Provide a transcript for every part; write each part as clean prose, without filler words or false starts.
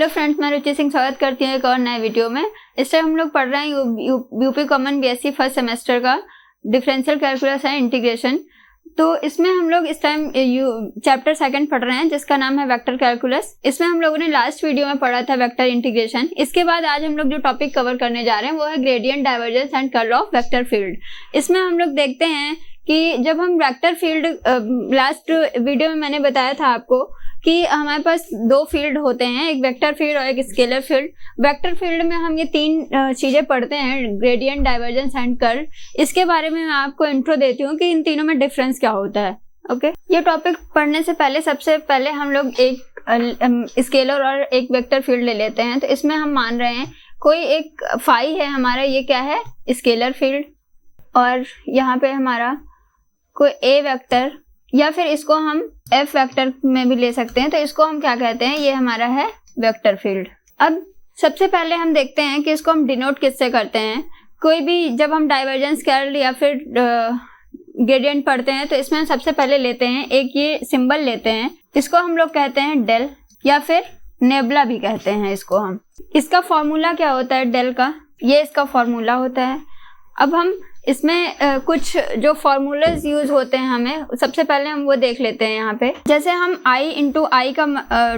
Hello friends, मैं रुचि सिंह स्वागत करती हूँ एक और नए वीडियो में। इस टाइम हम लोग पढ़ रहे हैं UP common BSc first semester का डिफरेंशियल कैलकुलस एंड इंटीग्रेशन। तो इसमें हम लोग इस टाइम चैप्टर सेकंड पढ़ रहे हैं जिसका नाम है वेक्टर कैलकुलस। इसमें हम लोगों ने लास्ट वीडियो में पढ़ा था वेक्टर इंटीग्रेशन। इसके बाद आज हम लोग जो टॉपिक कवर करने जा रहे हैं वो है gradient, divergence and curl of vector field. इसमें हम लोग देखते हैं कि जब हम वेक्टर फील्ड, लास्ट वीडियो में मैंने बताया था आपको कि हमारे पास दो फील्ड होते हैं, एक वेक्टर फील्ड और एक स्केलर फील्ड। वेक्टर फील्ड में हम ये तीन चीजें पढ़ते हैं, ग्रेडियंट, डाइवर्जेंस एंड कर्ल। इसके बारे में मैं आपको इंट्रो देती हूँ कि इन तीनों में डिफरेंस क्या होता है। ओके, ये टॉपिक पढ़ने से पहले सबसे पहले हम लोग एक स्केलर और एक वेक्टर फील्ड ले लेते हैं। तो इसमें हम मान रहे हैं कोई एक फाई है हमारा, ये क्या है, स्केलर फील्ड, और यहाँ पे हमारा कोई ए वेक्टर, या फिर इसको हम एफ वेक्टर में भी ले सकते हैं। तो इसको हम क्या कहते हैं, ये हमारा है वेक्टर फील्ड। अब सबसे पहले हम देखते हैं कि इसको हम डिनोट किससे करते हैं। कोई भी जब हम डाइवर्जेंस, कर्ल या फिर ग्रेडियंट पढ़ते हैं तो इसमें सबसे पहले लेते हैं एक ये सिंबल लेते हैं, इसको हम लोग कहते हैं डेल या फिर नेबुला भी कहते हैं इसको हम। इसका फॉर्मूला क्या होता है डेल का, ये इसका फॉर्मूला होता है। अब हम इसमें कुछ जो फॉर्मूलाज यूज होते हैं हमें, सबसे पहले हम वो देख लेते हैं यहाँ पे। जैसे हम i इंटू आई का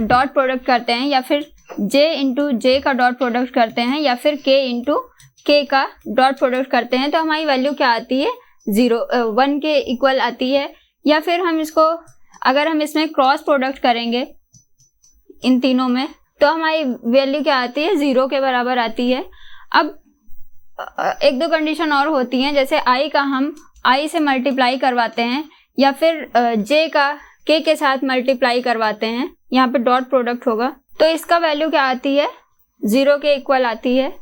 डॉट प्रोडक्ट करते हैं, या फिर j इंटू जे का डॉट प्रोडक्ट करते हैं, या फिर k इंटू के का डॉट प्रोडक्ट करते हैं, तो हमारी वैल्यू क्या आती है, 1 के इक्वल आती है। या फिर हम इसको, अगर हम इसमें क्रॉस प्रोडक्ट करेंगे इन तीनों में, तो हमारी वैल्यू क्या आती है, 0 के बराबर आती है। अब एक दो कंडीशन और होती हैं, जैसे i का हम i से मल्टीप्लाई करवाते हैं, या फिर j का k के साथ मल्टीप्लाई करवाते हैं, यहाँ पे डॉट प्रोडक्ट होगा, तो इसका वैल्यू क्या आती है, 0 के इक्वल आती है।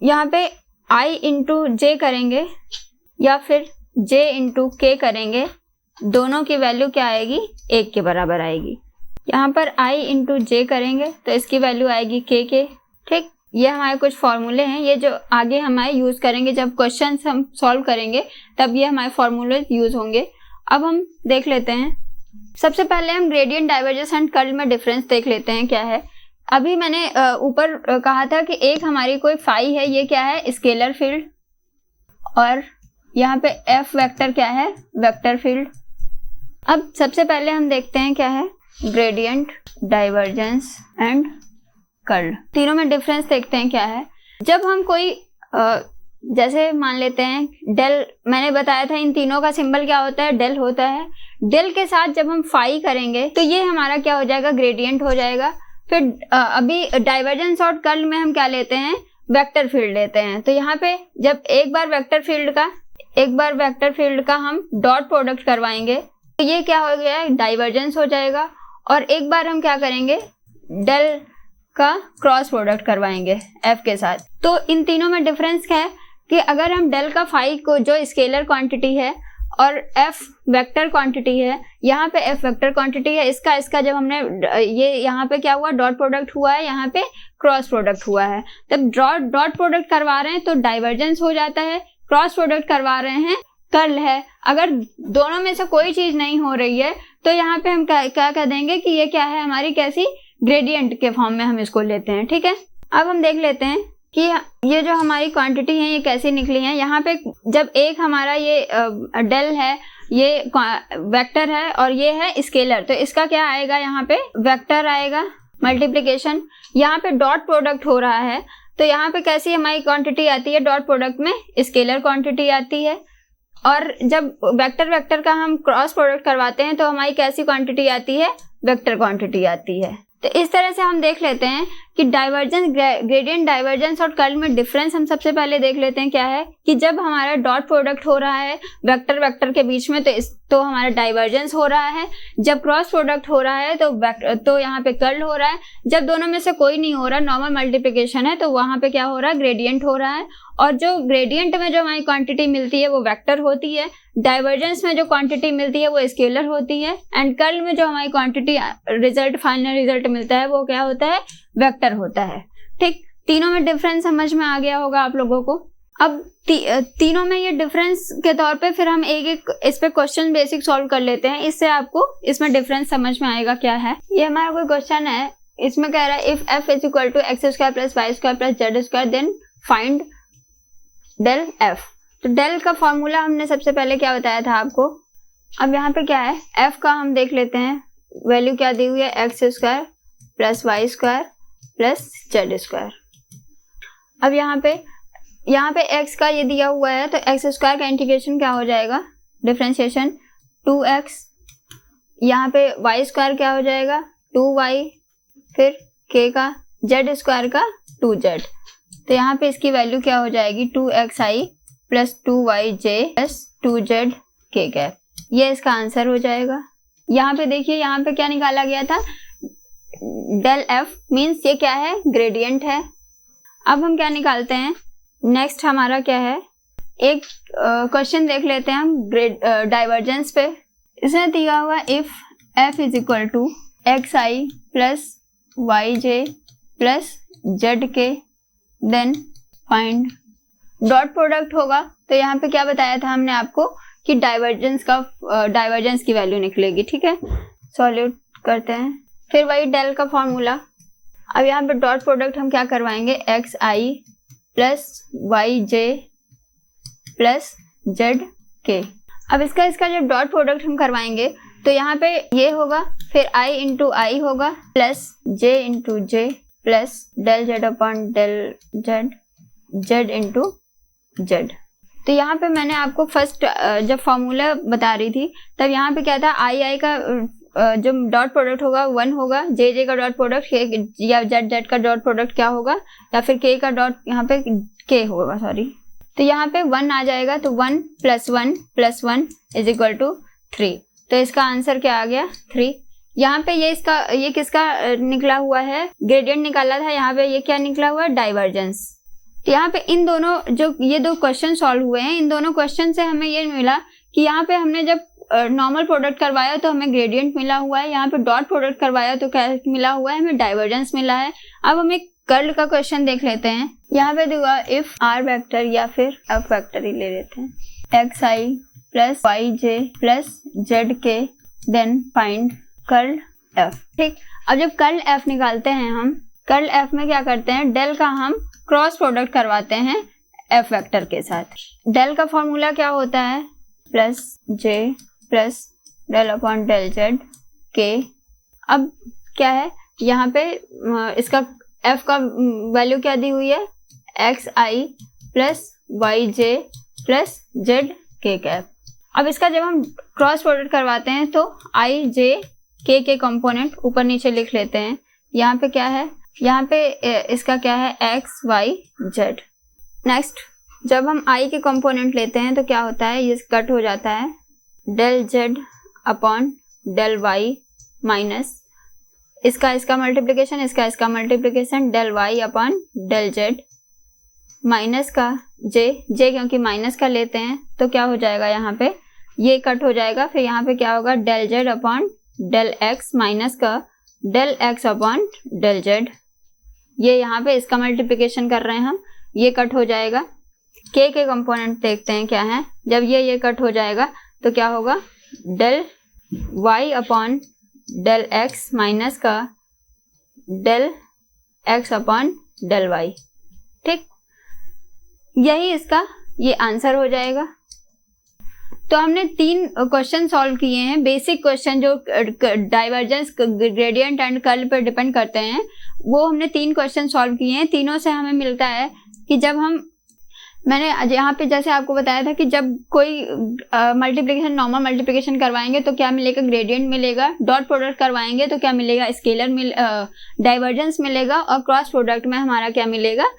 यहाँ पे i इंटू जे करेंगे या फिर j इंटू के करेंगे, दोनों की वैल्यू क्या आएगी, 1 के बराबर आएगी। यहाँ पर i इंटू जे करेंगे तो इसकी वैल्यू आएगी k के। ठीक, ये हमारे कुछ फॉर्मूले हैं, ये जो आगे हमारे यूज करेंगे जब क्वेश्चन हम सॉल्व करेंगे तब ये हमारे फॉर्मूले यूज होंगे। अब हम देख लेते हैं, सबसे पहले हम ग्रेडियंट, डाइवर्जेंस एंड कर्ल में डिफरेंस देख लेते हैं क्या है। अभी मैंने ऊपर कहा था कि एक हमारी कोई फाई है, ये क्या है, स्केलर फील्ड, और यहाँ पे एफ वेक्टर क्या है, वेक्टर फील्ड। अब सबसे पहले हम देखते हैं क्या है ग्रेडियंट, डाइवर्जेंस एंड कर्ल। तीनों में डिफरेंस देखते हैं क्या है। जब हम कोई जैसे मान लेते हैं डेल, मैंने बताया था इन तीनों का सिंबल क्या होता है, डेल होता है। डेल के साथ जब हम फाई करेंगे तो ये हमारा क्या हो जाएगा, ग्रेडियंट हो जाएगा। फिर अभी डाइवर्जेंस और कर्ल में हम क्या लेते हैं, वेक्टर फील्ड लेते हैं। तो यहाँ पे जब एक बार वेक्टर फील्ड का हम डॉट प्रोडक्ट करवाएंगे तो ये क्या हो गया, डाइवर्जेंस हो जाएगा। और एक बार हम क्या करेंगे, डेल का क्रॉस प्रोडक्ट करवाएंगे f के साथ। तो इन तीनों में डिफरेंस क्या है कि अगर हम डेल का फाई को, जो स्केलर क्वांटिटी है, और f वेक्टर क्वांटिटी है, यहाँ पे f वेक्टर क्वांटिटी है, इसका जब हमने ये यहाँ पे क्या हुआ, डॉट प्रोडक्ट हुआ है, यहाँ पे क्रॉस प्रोडक्ट हुआ है। तब डॉट प्रोडक्ट करवा रहे हैं तो डाइवर्जेंस हो जाता है, क्रॉस प्रोडक्ट करवा रहे हैं कर्ल है। अगर दोनों में से कोई चीज नहीं हो रही है तो यहाँ पे हम क्या कह देंगे कि ये क्या है, हमारी कैसी, ग्रेडियंट के फॉर्म में हम इसको लेते हैं। ठीक है, अब हम देख लेते हैं कि ये जो हमारी क्वांटिटी है ये कैसी निकली है। यहाँ पे जब एक हमारा ये डेल है, ये वेक्टर है, और ये है स्केलर, तो इसका क्या आएगा, यहाँ पे वेक्टर आएगा, मल्टीप्लिकेशन। यहाँ पे डॉट प्रोडक्ट हो रहा है तो यहाँ पे कैसी हमारी क्वांटिटी आती है, डॉट प्रोडक्ट में स्केलर क्वांटिटी आती है। और जब वेक्टर का हम क्रॉस प्रोडक्ट करवाते हैं तो हमारी कैसी क्वांटिटी आती है, वेक्टर क्वांटिटी आती है। तो इस तरह से हम देख लेते हैं कि डाइवर्जेंस, ग्रेडियंट, डाइवर्जेंस और कर्ल में डिफरेंस हम सबसे पहले देख लेते हैं क्या है कि जब हमारा डॉट प्रोडक्ट हो रहा है वेक्टर के बीच में तो हमारा डाइवर्जेंस हो रहा है। जब क्रॉस प्रोडक्ट हो रहा है तो यहाँ पे कर्ल हो रहा है। जब दोनों में से कोई नहीं हो रहा, नॉर्मल मल्टीप्लिकेशन है, तो वहां पे क्या हो रहा है, ग्रेडियंट हो रहा है। और जो ग्रेडियंट में जो हमारी क्वांटिटी मिलती है वो वेक्टर होती है, डाइवर्जेंस में जो क्वांटिटी मिलती है वो स्केलर होती है, एंड कर्ल में जो हमारी क्वांटिटी रिजल्ट, फाइनल रिजल्ट मिलता है वो क्या होता है, वेक्टर होता है। ठीक, तीनों में डिफरेंस समझ में आ गया होगा आप लोगों को। अब तीनों में ये डिफरेंस के तौर पे फिर हम एक एक इस पे क्वेश्चन बेसिक सॉल्व कर लेते हैं, इससे आपको इसमें डिफरेंस समझ में आएगा क्या है। ये हमारा कोई क्वेश्चन है इसमें कह रहा है if f is equal to x square plus y square plus z square then find del f। तो डेल का फॉर्मूला हमने सबसे पहले क्या बताया था आपको। अब यहाँ पे क्या है, f का हम देख लेते हैं वैल्यू क्या दी हुई है, x square plus y square plus z square. अब यहाँ पे x का ये दिया हुआ है तो एक्स स्क्वायर का इंटीग्रेशन क्या हो जाएगा, डिफरेंशिएशन 2x, यहाँ पे वाई स्क्वायर क्या हो जाएगा 2y, फिर k का जेड स्क्वायर का 2z। तो यहाँ पे इसकी वैल्यू क्या हो जाएगी 2xi plus 2yj plus 2z k cap. ये इसका आंसर हो जाएगा। यहाँ पे देखिए यहाँ पे क्या निकाला गया था, डेल f मीन्स ये क्या है, ग्रेडियंट है। अब हम क्या निकालते हैं, नेक्स्ट हमारा क्या है, एक क्वेश्चन देख लेते हैं हम डाइवर्जेंस पे। इसमें दिया हुआ if f is equal to xi plus yj plus zk then find dot product होगा। तो यहाँ पे क्या बताया था हमने आपको कि डाइवर्जेंस की वैल्यू निकलेगी, ठीक है। सॉल्यूट करते हैं, फिर वही डेल का फॉर्मूला। अब यहाँ पे डॉट प्रोडक्ट हम क्या करवाएंगे, xi plus yj plus zk। अब इसका जब डॉट प्रोडक्ट हम करवाएंगे तो यहाँ पे ये होगा, फिर i इंटू आई होगा plus j into j plus del z upon del z, z into z। तो यहाँ पे मैंने आपको फर्स्ट जब फॉर्मूला बता रही थी तब यहाँ पे क्या था, आई का जो डॉट प्रोडक्ट होगा 1 होगा, जे का डॉट प्रोडक्ट या जेड का डॉट प्रोडक्ट क्या होगा, या फिर के का डॉट यहाँ पे के होगा, सॉरी। तो यहाँ पे 1 आ जाएगा, तो 1 प्लस 1 इज इक्वल टू 3। तो इसका आंसर क्या आ गया 3। यहाँ पे ये किसका निकला हुआ है, ग्रेडियंट निकाला था, यहाँ पे ये क्या निकला हुआ है, डाइवर्जेंस। तो यहाँ पे इन दोनों जो ये दो क्वेश्चन सॉल्व हुए हैं, इन दोनों क्वेश्चन से हमें ये मिला कि यहाँ पे हमने जब नॉर्मल प्रोडक्ट करवाया तो हमें ग्रेडियंट मिला हुआ है, यहाँ पे डॉट प्रोडक्ट करवाया तो क्या मिला हुआ है, हमें डाइवर्जेंस मिला है। अब हम एक कर्ल का क्वेश्चन देख लेते हैं। यहाँ पे दिया इफ r वेक्टर या फिर f वेक्टर ही ले लेते हैं, xi plus yj plus zk then find curl f, ठीक। अब जब कर्ल f निकालते हैं हम, कर्ल f में क्या करते हैं, डेल का हम क्रॉस प्रोडक्ट करवाते हैं f वेक्टर के साथ। डेल का फॉर्मूला क्या होता है, plus j plus del upon del z k। अब क्या है, यहाँ पे इसका f का वैल्यू क्या दी हुई है, xi plus yj plus z k cap. अब इसका जब हम क्रॉस प्रोडक्ट करवाते हैं तो i j k के कंपोनेंट ऊपर नीचे लिख लेते हैं। यहाँ पे क्या है, यहाँ पे इसका क्या है, x y z। नेक्स्ट जब हम i के कंपोनेंट लेते हैं तो क्या होता है, ये कट हो जाता है, del z upon del y minus इसका मल्टीप्लिकेशन, इसका multiplication, del y upon del z minus का j क्योंकि माइनस का लेते हैं तो क्या हो जाएगा, यहाँ पे ये कट हो जाएगा। फिर यहाँ पे क्या होगा, del z upon del x minus का del x upon del z। ये यहाँ पे इसका मल्टीप्लिकेशन कर रहे हैं हम, ये कट हो जाएगा। k के कंपोनेंट देखते हैं क्या है, जब ये कट हो जाएगा तो क्या होगा, del y upon del x minus का del x upon del y, ठीक। यही इसका ये आंसर हो जाएगा। तो हमने 3 क्वेश्चन सॉल्व किए हैं, बेसिक क्वेश्चन जो डाइवर्जेंस, ग्रेडियंट एंड कर्ल पर डिपेंड करते हैं, वो हमने 3 क्वेश्चन सॉल्व किए हैं। तीनों से हमें मिलता है कि जब मैंने यहाँ पे जैसे आपको बताया था कि जब कोई मल्टीप्लिकेशन, नॉर्मल मल्टीप्लिकेशन करवाएंगे तो क्या मिलेगा, ग्रेडियंट मिलेगा। डॉट प्रोडक्ट करवाएंगे तो क्या मिलेगा, स्केलर डाइवर्जेंस मिलेगा। और क्रॉस प्रोडक्ट में हमारा क्या मिलेगा,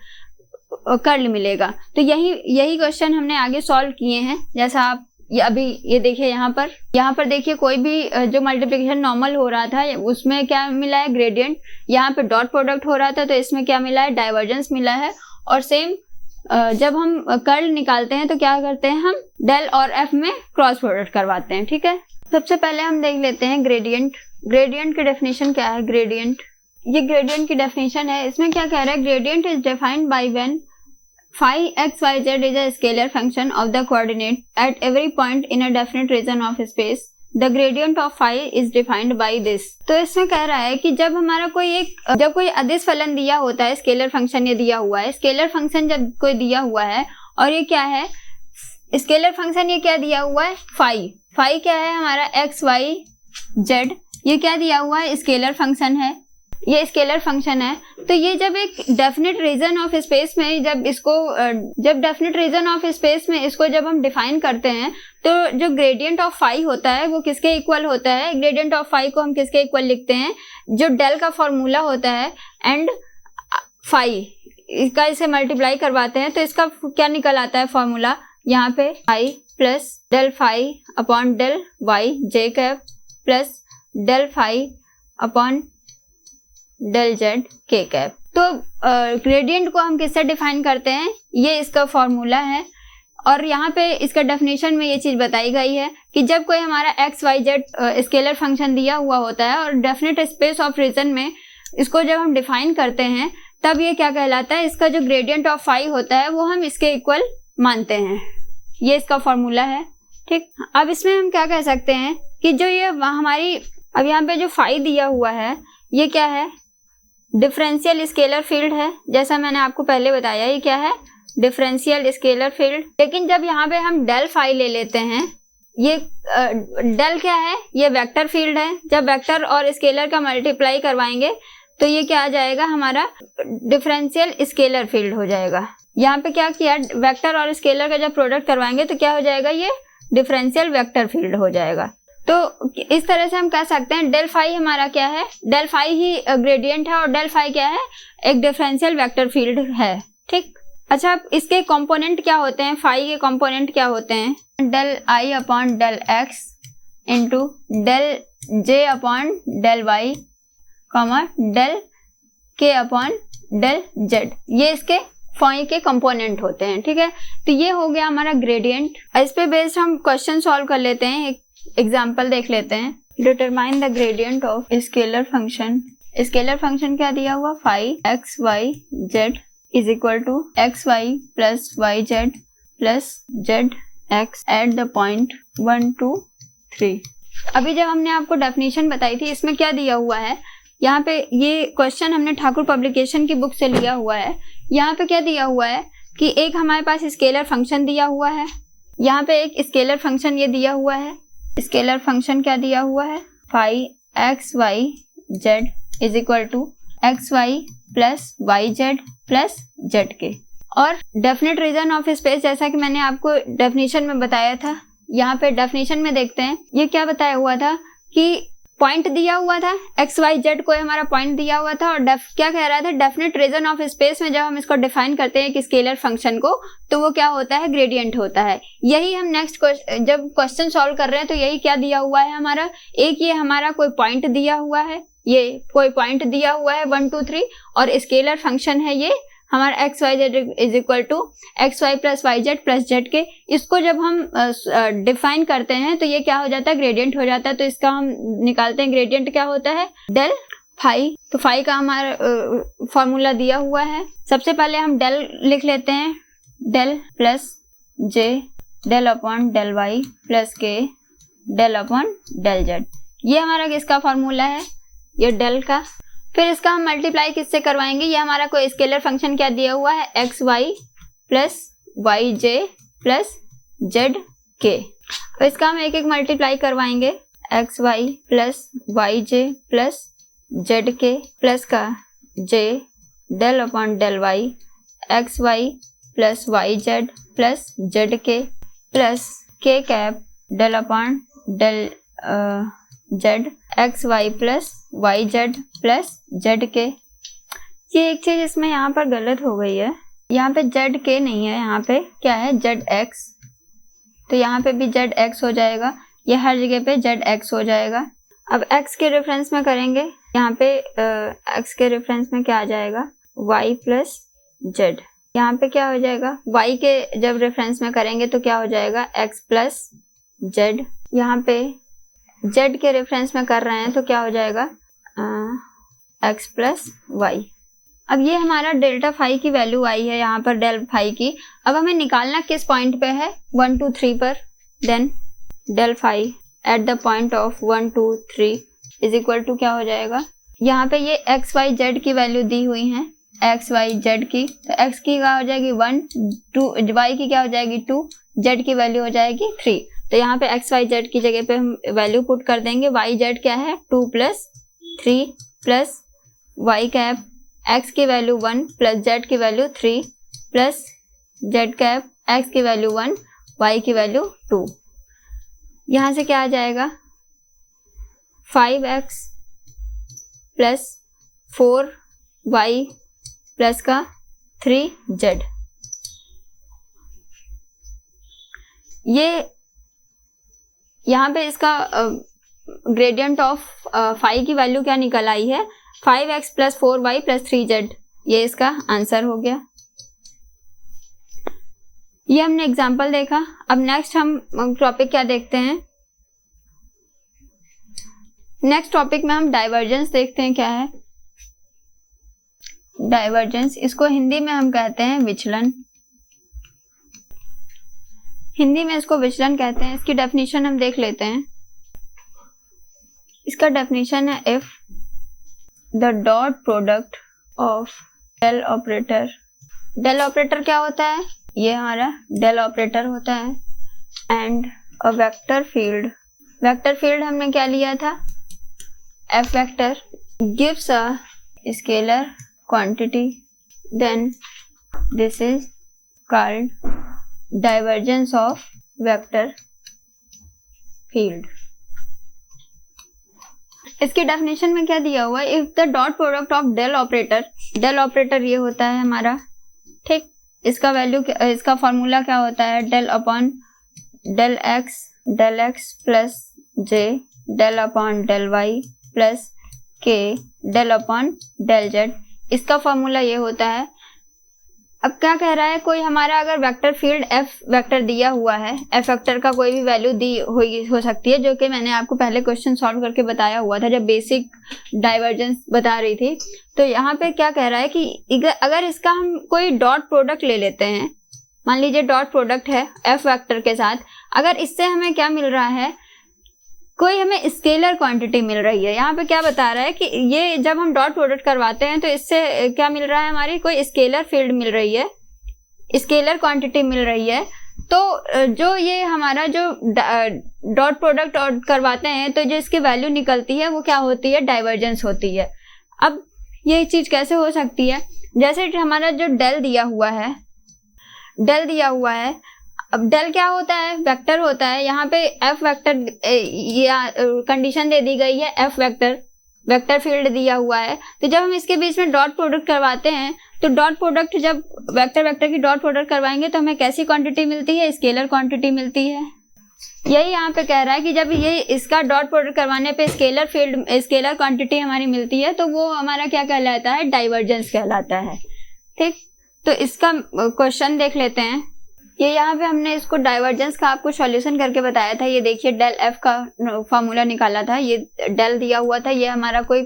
कर्ल मिलेगा। तो यही क्वेश्चन हमने आगे सॉल्व किए हैं। जैसा आप अभी ये देखिए, यहाँ पर देखिए कोई भी जो मल्टीप्लिकेशन नॉर्मल हो रहा था उसमें क्या मिला है, ग्रेडियंट। यहाँ पे डॉट प्रोडक्ट हो रहा था तो इसमें क्या मिला है, डाइवर्जेंस मिला है। और सेम जब हम कर्ल निकालते हैं तो क्या करते हैं, हम डेल और एफ में क्रॉस प्रोडक्ट करवाते हैं, ठीक है। सबसे पहले हम देख लेते हैं ग्रेडियंट की डेफिनेशन क्या है। ये ग्रेडियंट की डेफिनेशन है। इसमें क्या कह रहा है, gradient is defined by when phi x y z is a scalar function of the coordinate at every point in a definite region of space, the gradient of phi is defined by this. तो इसमें कह रहा है कि जब हमारा जब कोई अदिश फलन दिया होता है, स्केलर फंक्शन ये दिया हुआ है, स्केलर फंक्शन जब कोई दिया हुआ है और ये क्या है, स्केलर फंक्शन ये क्या दिया हुआ है, फाई। फाई क्या है हमारा, एक्स वाई जेड, ये क्या दिया हुआ है, स्केलर फंक्शन है, ये स्केलर फंक्शन है। तो ये जब एक डेफिनेट रीजन ऑफ स्पेस में जब डेफिनेट रीजन ऑफ स्पेस में इसको जब हम डिफाइन करते हैं तो जो ग्रेडियंट ऑफ फाई होता है वो किसके इक्वल होता है, ग्रेडियंट ऑफ फाई को हम किसके इक्वल लिखते हैं, जो डेल का फॉर्मूला होता है एंड फाई, इसका इसे मल्टीप्लाई करवाते हैं तो इसका क्या निकल आता है फॉर्मूला, यहाँ पे phi plus del phi upon del y j cap plus del phi upon del Z के कैप। तो ग्रेडियंट को हम किससे डिफाइन करते हैं, ये इसका फॉर्मूला है। और यहाँ पे इसका डेफिनेशन में ये चीज बताई गई है कि जब कोई हमारा x Y z scalar function दिया हुआ होता है और डेफिनेट स्पेस ऑफ रीजन में इसको जब हम डिफाइन करते हैं तब ये क्या कहलाता है, इसका जो ग्रेडियंट ऑफ फाई होता है वो हम इसके इक्वल मानते हैं। ये इसका फॉर्मूला है, ठीक। अब इसमें हम क्या कह सकते हैं कि जो ये हमारी अब यहाँ पे जो फाई दिया हुआ है ये क्या है, डिफरेंशियल स्केलर फील्ड है, जैसा मैंने आपको पहले बताया ये क्या है, डिफरेंशियल स्केलर फील्ड। लेकिन जब यहाँ पे हम डेल फाई ले लेते हैं, ये डेल क्या है, ये वेक्टर फील्ड है। जब वेक्टर और स्केलर का मल्टीप्लाई करवाएंगे तो ये क्या आ जाएगा, हमारा डिफरेंशियल स्केलर फील्ड हो जाएगा। यहाँ पे क्या किया, वेक्टर और स्केलर का जब प्रोडक्ट करवाएंगे तो क्या हो जाएगा, ये डिफरेंशियल वेक्टर फील्ड हो जाएगा। तो इस तरह से हम कह सकते हैं डेल फाई हमारा क्या है, डेल फाई ही ग्रेडियंट है और डेल फाई क्या है, एक डिफरेंशियल वेक्टर फील्ड है, ठीक। अच्छा, अब इसके कंपोनेंट क्या होते हैं, फाई के कंपोनेंट क्या होते हैं, del i upon del x into del j upon del y comma del k upon del z, ये इसके फाई के कंपोनेंट होते हैं, ठीक है। तो ये हो गया हमारा ग्रेडियंट। इस पे बेस्ड हम क्वेश्चन सॉल्व कर लेते हैं, एक एग्जाम्पल देख लेते हैं। Determine the gradient of scalar function. Scalar function क्या दिया हुआ, phi x Y z is equal to x y plus y z plus z x at the point 1 2 3। अभी जब हमने आपको डेफिनेशन बताई थी, इसमें क्या दिया हुआ है, यहाँ पे ये क्वेश्चन हमने ठाकुर पब्लिकेशन की बुक से लिया हुआ है। यहाँ पे क्या दिया हुआ है कि एक हमारे पास स्केलर फंक्शन दिया हुआ है, यहाँ पे एक स्केलर फंक्शन ये दिया हुआ है। स्केलर फंक्शन क्या दिया हुआ है, phi x Y z is equal to x y plus y z plus z k. और डेफिनेट रीजन ऑफ स्पेस, जैसा कि मैंने आपको डेफिनेशन में बताया था, यहाँ पे डेफिनेशन में देखते हैं ये क्या बताया हुआ था कि पॉइंट दिया हुआ था, एक्स वाई जेड को हमारा पॉइंट दिया हुआ था और क्या कह रहा था, डेफिनेट रीजन ऑफ स्पेस में जब हम इसको डिफाइन करते हैं कि स्केलर फंक्शन को, तो वो क्या होता है, ग्रेडियंट होता है। यही हम नेक्स्ट जब क्वेश्चन सॉल्व कर रहे हैं तो यही क्या दिया हुआ है हमारा, एक ये हमारा कोई पॉइंट दिया हुआ है, ये कोई पॉइंट दिया हुआ है 1 2 3 और स्केलर फंक्शन है ये हमारा x Y z is equal to x y plus y z plus z k. इसको जब हम डिफाइन करते हैं तो ये क्या हो जाता है, ग्रेडियंट हो जाता है। तो इसका हम निकालते हैं, ग्रेडियंट क्या होता है, डेल फाई। तो फाई का हमारा फॉर्मूला दिया हुआ है। सबसे पहले हम डेल लिख लेते हैं, del plus j del upon del y plus k del upon del z, ये हमारा किसका फॉर्मूला है, ये डेल का। फिर इसका हम मल्टीप्लाई किससे करवाएंगे, ये हमारा कोई स्केलर फंक्शन क्या दिया हुआ है, एक्स वाई प्लस वाई जे प्लस जेड के। इसका हम एक एक मल्टीप्लाई करवाएंगे, एक्स वाई प्लस वाई जे प्लस जेड के प्लस का j del upon del y x y plus y z plus z k plus k cap del upon del z x y plus y z plus z k. ये एक चीज इसमें यहाँ पर गलत हो गई है, यहाँ पे जेड के नहीं है, यहाँ पे क्या है, जेड एक्स। तो यहाँ पे भी जेड एक्स हो जाएगा, ये हर जगह पे जेड एक्स हो जाएगा। अब एक्स के रेफरेंस में करेंगे, यहाँ पे एक्स के रेफरेंस में क्या आ जाएगा, वाई प्लस जेड। यहाँ पे क्या हो जाएगा, वाई के जब रेफरेंस में करेंगे तो क्या हो जाएगा, एक्स प्लस जेड। यहाँ पे जेड के रेफरेंस में कर रहे हैं तो क्या हो जाएगा, एक्स प्लस वाई। अब ये हमारा डेल्टा फाई की वैल्यू आई है यहाँ पर, डेल फाई की। अब हमें निकालना किस पॉइंट पे है, 1 2 3 पर। Then del phi at the point of 1 2 3 is equal to क्या हो जाएगा, यहाँ पे ये एक्स वाई जेड की वैल्यू दी हुई है, एक्स वाई जेड की, तो एक्स की क्या हो जाएगी 1, 2, वाई की क्या हो जाएगी 2, जेड की वैल्यू हो जाएगी 3। तो यहाँ पे एक्स वाई जेड की जगह पे हम वैल्यू पुट कर देंगे, वाई जेड क्या है 2 + 3 प्लस वाई कैप, एक्स की वैल्यू 1 प्लस जेड की value 3 plus Z cap, x की वैल्यू 1 वाई की वैल्यू 2। यहाँ से क्या आ जाएगा 5x प्लस 4y प्लस का 3z। ये यहाँ पे इसका ग्रेडियंट ऑफ फाई की वैल्यू क्या निकल आई है 5x plus 4y plus 3z, ये इसका आंसर हो गया। ये हमने एग्जाम्पल देखा। अब नेक्स्ट हम टॉपिक क्या देखते हैं, नेक्स्ट टॉपिक में हम डाइवर्जेंस देखते हैं क्या है। डाइवर्जेंस, इसको हिंदी में हम कहते हैं विचलन, हिंदी में इसको विचलन कहते हैं। इसकी डेफिनेशन हम देख लेते हैं। इसका डेफिनेशन है if the dot product of del operator, del operator क्या होता है, ये हमारा डेल ऑपरेटर होता है, and a vector field, vector field हमने क्या लिया था F vector, gives a scalar quantity, then this is called divergence of vector field. इसकी डेफिनेशन में क्या दिया हुआ है, if the dot product of del operator, del operator ये होता है हमारा, ठीक, इसका वैल्यू, इसका फॉर्मूला क्या होता है del upon del x plus j del upon del y plus k del upon del z, इसका फॉर्मूला ये होता है। अब क्या कह रहा है, कोई हमारा अगर वेक्टर फील्ड एफ वेक्टर दिया हुआ है, एफ वेक्टर का कोई भी वैल्यू दी हो सकती है, जो कि मैंने आपको पहले क्वेश्चन सॉल्व करके बताया हुआ था जब बेसिक डाइवर्जेंस बता रही थी। तो यहाँ पे क्या कह रहा है कि अगर इसका हम कोई डॉट प्रोडक्ट ले लेते हैं, मान लीजिए डॉट प्रोडक्ट है एफ वेक्टर के साथ, अगर इससे हमें क्या मिल रहा है, कोई हमें स्केलर क्वांटिटी मिल रही है। यहाँ पे क्या बता रहा है कि ये जब हम डॉट प्रोडक्ट करवाते हैं तो इससे क्या मिल रहा है, हमारी कोई स्केलर फील्ड मिल रही है, स्केलर क्वांटिटी मिल रही है। तो जो ये हमारा जो डॉट प्रोडक्ट और करवाते हैं तो जो इसकी वैल्यू निकलती है वो क्या होती है, डाइवर्जेंस होती है। अब ये चीज कैसे हो सकती है, जैसे हमारा जो डेल दिया हुआ है, डेल दिया हुआ है, अब डेल क्या होता है, वेक्टर होता है। यहाँ पे एफ वेक्टर या कंडीशन दे दी गई है, एफ वेक्टर, वेक्टर फील्ड दिया हुआ है। तो जब हम इसके बीच में डॉट प्रोडक्ट करवाते हैं तो डॉट प्रोडक्ट, जब वेक्टर वेक्टर की डॉट प्रोडक्ट करवाएंगे तो हमें कैसी क्वांटिटी मिलती है, स्केलर क्वांटिटी मिलती है। यही यहाँ पे कह रहा है कि जब ये इसका डॉट प्रोडक्ट करवाने पे स्केलर फील्ड, स्केलर क्वांटिटी हमारी मिलती है तो वो हमारा क्या कहलाता है, डाइवर्जेंस कहलाता है। ठीक, तो इसका क्वेश्चन देख लेते हैं। ये यहाँ पे हमने इसको डाइवर्जेंस का आपको सॉल्यूशन करके बताया था। ये देखिए डेल एफ का फॉर्मूला निकाला था, ये डेल दिया हुआ था, ये हमारा कोई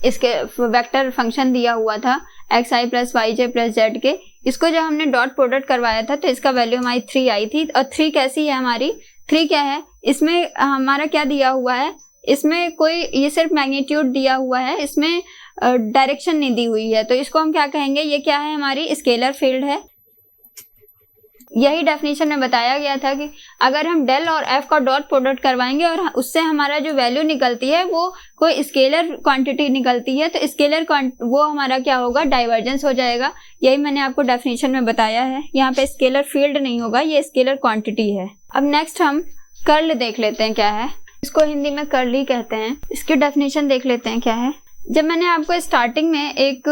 इसके वेक्टर फंक्शन दिया हुआ था एक्स आई प्लस वाई जे प्लस जेड के। इसको जब हमने डॉट प्रोडक्ट करवाया था तो इसका वैल्यू हमारी 3 आई थी। और 3 कैसी है हमारी, 3 क्या है, इसमें हमारा क्या दिया हुआ है, इसमें कोई, ये सिर्फ मैग्नीट्यूड दिया हुआ है, इसमें डायरेक्शन नहीं दी हुई है। तो इसको हम क्या कहेंगे, ये क्या है, हमारी स्केलर फील्ड है। यही डेफिनेशन में बताया गया था कि अगर हम डेल और एफ का डॉट प्रोडक्ट करवाएंगे और उससे हमारा जो वैल्यू निकलती है वो कोई स्केलर क्वांटिटी निकलती है तो स्केलर वो हमारा क्या होगा, डाइवर्जेंस हो जाएगा। यही मैंने आपको डेफिनेशन में बताया है। यहाँ पे स्केलर फील्ड नहीं होगा, ये स्केलर क्वांटिटी है। अब नेक्स्ट हम कर्ल देख लेते हैं क्या है, इसको हिंदी में कर्ल ही कहते हैं। इसकी डेफिनेशन देख लेते हैं क्या है। जब मैंने आपको स्टार्टिंग में एक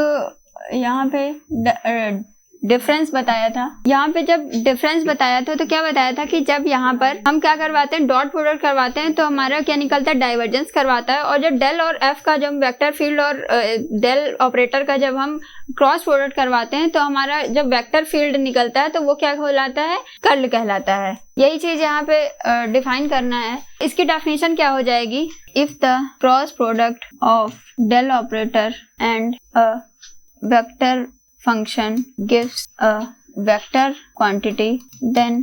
यहाँ पे डिफरेंस बताया था, यहाँ पे जब डिफरेंस बताया था तो क्या बताया था कि जब यहाँ पर हम क्या करवाते हैं, डॉट प्रोडक्ट करवाते हैं तो हमारा क्या निकलता है, डाइवर्जेंस करवाता है। और जब डेल और एफ का, जब वेक्टर फील्ड और डेल ऑपरेटर का जब हम क्रॉस प्रोडक्ट करवाते हैं तो हमारा जब वेक्टर फील्ड निकलता है तो वो क्या कहलाता है, कर्ल कहलाता है। यही चीज यहाँ पे डिफाइन करना है। इसकी डेफिनेशन क्या हो जाएगी, if the cross product of del operator and a vector function gives a vector quantity, then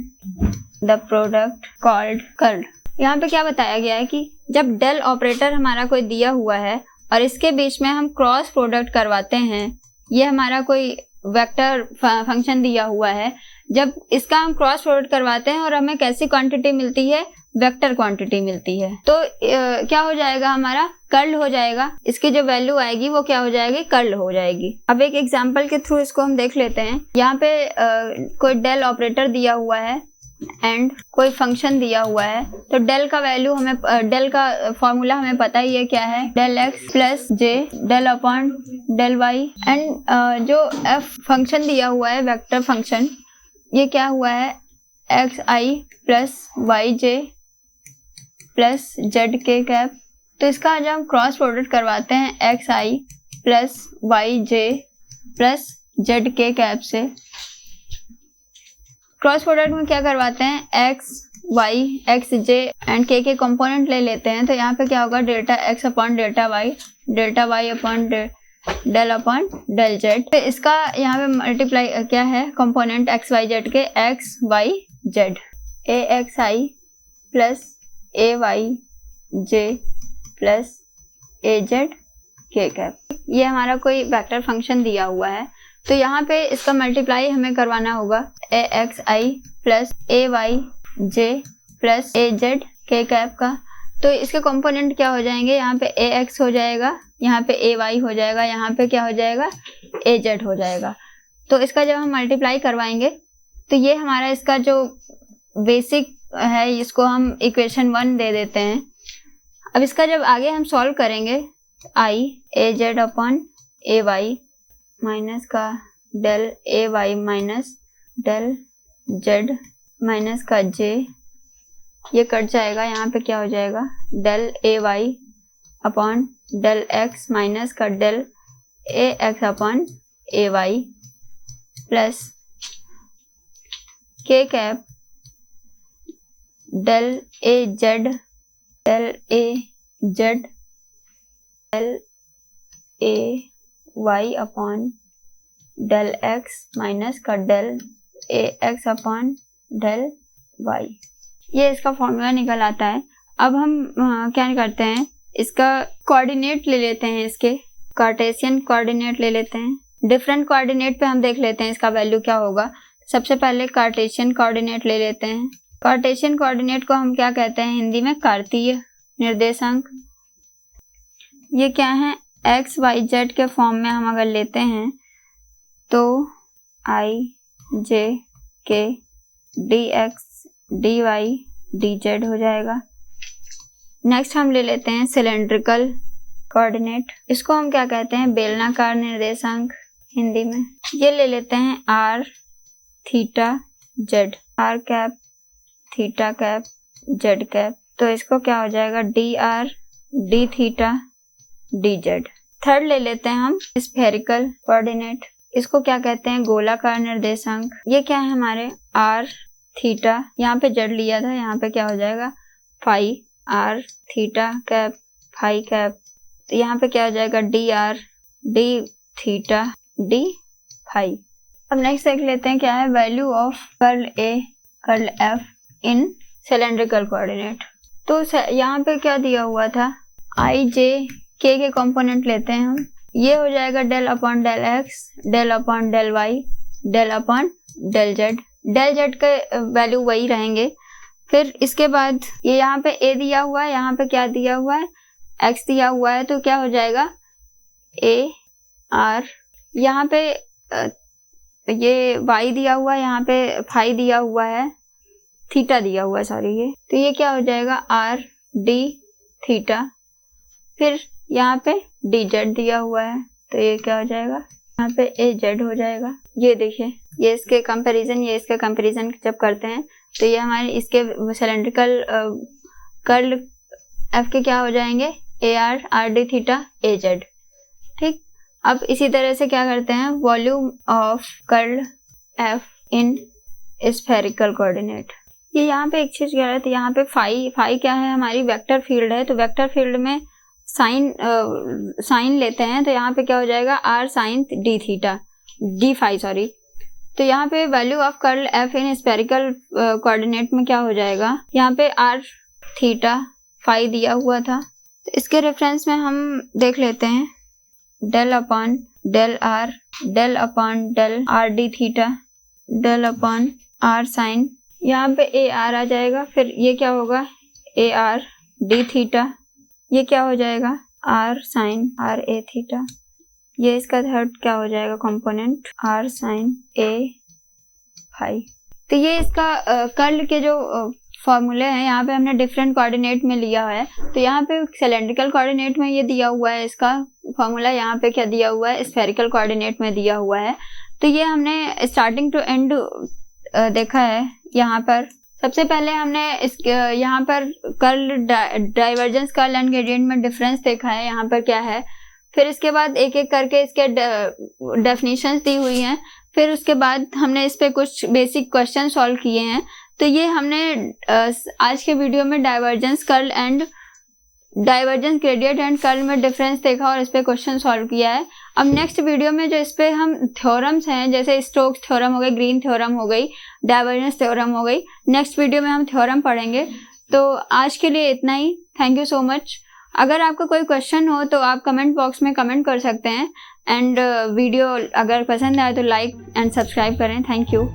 the product called curl। यहाँ पे क्या बताया गया है कि जब डेल ऑपरेटर हमारा कोई दिया हुआ है और इसके बीच में हम क्रॉस प्रोडक्ट करवाते हैं, ये हमारा कोई वेक्टर फंक्शन दिया हुआ है, जब इसका हम क्रॉस प्रोडक्ट करवाते हैं और हमें कैसी क्वांटिटी मिलती है, वेक्टर क्वांटिटी मिलती है, तो क्या हो जाएगा, हमारा कर्ल हो जाएगा। इसकी जो वैल्यू आएगी वो क्या हो जाएगी, कर्ल हो जाएगी। अब एक एग्जांपल के थ्रू इसको हम देख लेते हैं। यहाँ पे कोई डेल ऑपरेटर दिया हुआ है एंड कोई फंक्शन दिया हुआ है, तो डेल का वैल्यू हमें, डेल का फॉर्मूला हमें पता ही है क्या है, del x plus j del upon del y. And जो एफ फंक्शन दिया हुआ है, वेक्टर फंक्शन, ये क्या हुआ है, एक्स आई प्लस वाई जे प्लस जेड के कैप। तो इसका जब हम क्रॉस प्रोडक्ट करवाते हैं एक्स आई प्लस वाई जे प्लस जेड के कैप से, क्रॉस प्रोडक्ट में क्या करवाते हैं, x y x j and k component ले लेते हैं। तो यहाँ पे क्या होगा, delta X upon delta Y upon del upon del Z. तो इसका यहाँ पे मल्टीप्लाई क्या है, कंपोनेंट एक्स वाई जेड के, X Y Z, A X I plus A Y J plus A Z के कैप। ये हमारा कोई वेक्टर फंक्शन दिया हुआ है, तो यहाँ पे इसका मल्टीप्लाई हमें करवाना होगा, ए X I plus A Y J plus A Z के कैप का। तो इसके कंपोनेंट क्या हो जाएंगे, यहाँ पे ए एक्स हो जाएगा, यहाँ पे ए वाई हो जाएगा, यहाँ पे क्या हो जाएगा, ए जेड हो जाएगा। तो इसका जब हम मल्टीप्लाई करवाएंगे तो ये हमारा इसका जो बेसिक है, इसको हम इक्वेशन 1 दे देते हैं। अब इसका जब आगे हम सॉल्व करेंगे, i a z upon a y minus का del a y minus del z minus का जे, ये कट जाएगा, यहाँ पे क्या हो जाएगा, del a y upon del x minus का del a x upon a y plus k cap del a z del a y upon del x minus का del a x upon del y. ये इसका formula निकल आता है। अब हम क्या करते हैं, इसका कोऑर्डिनेट ले लेते हैं, इसके कार्टेशियन कोऑर्डिनेट ले लेते हैं। डिफरेंट कोऑर्डिनेट पे हम देख लेते हैं इसका वैल्यू क्या होगा। सबसे पहले कार्टेशियन कोऑर्डिनेट ले लेते हैं। कार्टेशियन कोऑर्डिनेट को हम क्या कहते हैं हिंदी में, कार्तीय निर्देशांक। ये क्या है, एक्स वाई जेड के फॉर्म में हम अगर लेते हैं तो I J K D X D Y D Z हो जाएगा। नेक्स्ट हम ले लेते हैं सिलेंड्रिकल कोऑर्डिनेट, इसको हम क्या कहते हैं, बेलनाकार निर्देशांक हिंदी में। ये ले लेते हैं R theta Z, R cap theta cap Z cap. तो इसको क्या हो जाएगा, D R D theta D Z. Third ले लेते हैं हम स्फेरिकल कोऑर्डिनेट, इसको क्या कहते हैं, गोलाकार निर्देशांक। ये क्या है हमारे, आर थीटा, यहाँ पे जेड लिया था, यहाँ पे क्या हो जाएगा phi, R theta cap phi cap. तो यहाँ पे क्या हो जाएगा, D R D theta D phi. अब नेक्स्ट देख लेते हैं क्या है, value of curl A curl F in cylindrical coordinate. तो यहाँ पे क्या दिया हुआ था, आई जे के कंपोनेंट लेते हैं हम। ये हो जाएगा del upon del X del upon del Y del upon del Z. Del Z के वैल्यू वही रहेंगे। फिर इसके बाद ये यहाँ पे ए दिया हुआ है, यहाँ पे क्या दिया हुआ है, एक्स दिया हुआ है, तो क्या हो जाएगा ए आर। यहाँ पे ये वाई दिया हुआ है, यहाँ पे फाई दिया हुआ है, थीटा दिया हुआ है सॉरी ये, तो ये क्या हो जाएगा आर डी थीटा। फिर यहाँ पे डी जेड दिया हुआ है, तो ये क्या हो जाएगा, यहाँ पे ए जेड हो जाएगा। ये देखिए, ये इसके कंपैरिजन, ये इसके कंपैरिजन जब करते हैं तो ये हमारे इसके सिलेंड्रिकल कर्ल एफ के क्या हो जाएंगे, A R are D theta A Z. ठीक, अब इसी तरह से क्या करते हैं, volume of curl F in spherical coordinate. ये यहाँ पे एक चीज गलत है, यहाँ पे फाई क्या है, हमारी वेक्टर फील्ड है, तो वेक्टर फील्ड में साइन लेते हैं, तो यहाँ पे क्या हो जाएगा R sine D theta D phi sorry. तो यहाँ पे value of curl F in spherical coordinate में क्या हो जाएगा, यहाँ पे आर थीटा फाई दिया हुआ था। तो इसके रेफरेंस में हम देख लेते हैं del upon del R del R D theta del upon R sine, यहाँ पे ए आर आ जाएगा, फिर ये क्या होगा ए आर डी थीटा, ये क्या हो जाएगा R sine R A theta, ये इसका थर्ड क्या हो जाएगा component R sine A phi. तो ये इसका कर्ल के जो फॉर्मूले हैं यहाँ पे हमने डिफरेंट कोऑर्डिनेट में लिया है। तो यहाँ पे सिलेंड्रिकल कोऑर्डिनेट में ये दिया हुआ है, इसका फॉर्मूला यहाँ पे क्या दिया हुआ है स्फेरिकल कोऑर्डिनेट में दिया हुआ है। तो ये हमने स्टार्टिंग टू एंड देखा है। यहाँ पर सबसे पहले हमने यहाँ पर curl divergence curl and gradient में डिफरेंस देखा है यहाँ पर क्या है, फिर इसके बाद एक एक करके इसके डेफिनेशंस दी हुई हैं, फिर उसके बाद हमने इस पे कुछ बेसिक क्वेश्चन सॉल्व किए हैं। तो ये हमने आज के वीडियो में डाइवर्जेंस ग्रेडियंट एंड कर्ल में डिफरेंस देखा और इस पे क्वेश्चन सॉल्व किया है। अब नेक्स्ट वीडियो में जो इस पे हम थ्योरम्स हैं जैसे स्टोक्स थ्योरम हो गई, ग्रीन थ्योरम हो गई, डाइवर्जेंस थ्योरम हो गई, नेक्स्ट वीडियो में हम थ्योरम पढ़ेंगे। तो आज के लिए इतना ही, थैंक यू सो मच। अगर आपका कोई क्वेश्चन हो तो आप कमेंट बॉक्स में कमेंट कर सकते हैं एंड वीडियो अगर पसंद आए तो लाइक एंड सब्सक्राइब करें। Thank you.